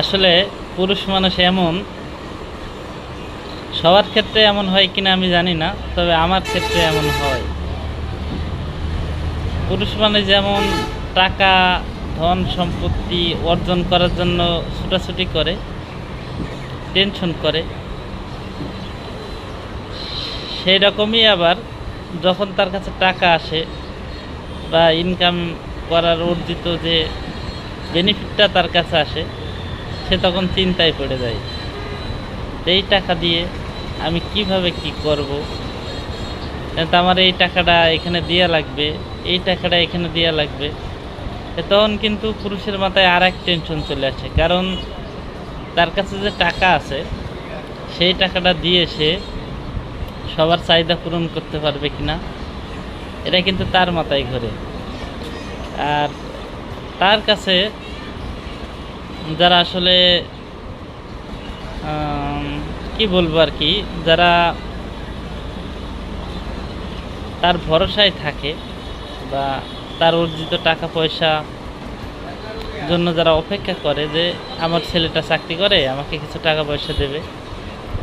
আসলে পুরুষ মানুষ এমন, সবার ক্ষেত্রে এমন হয় কিনা আমি জানি না, তবে আমার ক্ষেত্রে এমন হয়। পুরুষ মানুষ যেমন টাকা, ধন সম্পত্তি অর্জন করার জন্য ছুটাছুটি করে, টেনশন করে, সেই রকমই আবার যখন তার কাছে টাকা আসে বা ইনকাম করার অর্জিত যে বেনিফিটটা তার কাছে আসে, সে তখন চিন্তায় পড়ে যায়। এই টাকা দিয়ে আমি কিভাবে কি করব, তো আমার এই টাকাটা এখানে দেওয়া লাগবে, এই টাকাটা এখানে দেওয়া লাগবে। তখন কিন্তু পুরুষের মাথায় আর এক টেনশন চলে আসে, কারণ তার কাছে যে টাকা আছে সেই টাকাটা দিয়ে সে সবার চাহিদা পূরণ করতে পারবে কিনা, এটা কিন্তু তার মাথায় ঘোরে। আর তার কাছে যারা আসলে কি বলবো আর কি, যারা তার ভরসায় থাকে বা তার অর্জিত টাকা পয়সা জন্য যারা অপেক্ষা করে যে আমার ছেলেটা চাকরি করে, আমাকে কিছু টাকা পয়সা দেবে,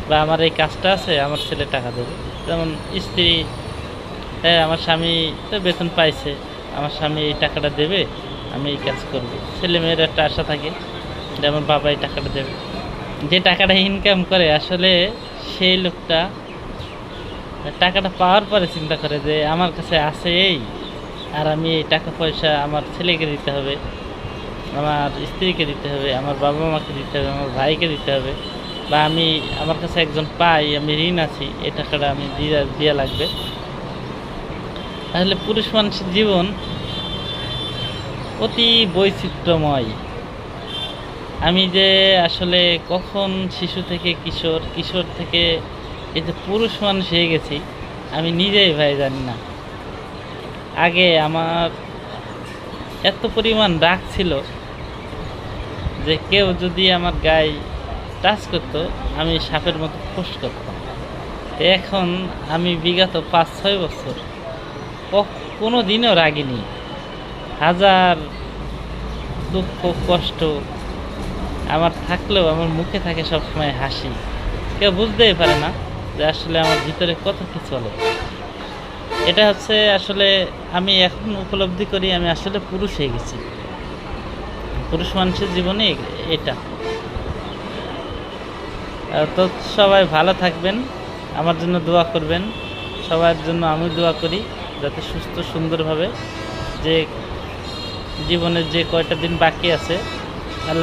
বা আমার এই কাজটা আছে, আমার ছেলে টাকা দেবে। যেমন স্ত্রী, হ্যাঁ আমার স্বামী তো বেতন পাইছে, আমার স্বামী এই টাকাটা দেবে, আমি এই কাজ করব। ছেলে মেয়ের একটা আশা থাকে যে আমার বাবা এই টাকাটা দেবে। যে টাকাটা ইনকাম করে আসলে সেই লোকটা টাকাটা পাওয়ার পরে চিন্তা করে যে আমার কাছে আছে এই, আর আমি এই টাকা পয়সা আমার ছেলেকে দিতে হবে, আমার স্ত্রীকে দিতে হবে, আমার বাবা মাকে দিতে হবে, আমার ভাইকে দিতে হবে, বা আমি আমার কাছে একজন পাই, আমি ঋণ আছি, এই টাকাটা আমি দিয়া লাগবে। আসলে পুরুষ মানুষের জীবন অতি বৈচিত্র্যময়। আমি যে আসলে কখন শিশু থেকে কিশোর, কিশোর থেকে এই যে পুরুষ মানুষ হয়ে গেছি, আমি নিজেই ভাই জানি না। আগে আমার এত পরিমাণ রাগ ছিল যে কেউ যদি আমার গায়ে টাচ করতো, আমি সাপের মতো ফোঁস করতাম। এখন আমি বিগত 5-6 বছর কোনো দিনও রাগিনি। হাজার দুঃখ কষ্ট আমার থাকলেও আমার মুখে থাকে সবসময় হাসি। কেউ বুঝতেই পারে না যে আসলে আমার ভিতরে কত কি চলে। এটা হচ্ছে আসলে আমি এখন উপলব্ধি করি আমি আসলে পুরুষ হয়ে গেছি। পুরুষ মানুষের জীবনে এটা। তো সবাই ভালো থাকবেন, আমার জন্য দোয়া করবেন, সবার জন্য আমি দোয়া করি যাতে সুস্থ সুন্দরভাবে যে জীবনের যে কয়টা দিন বাকি আছে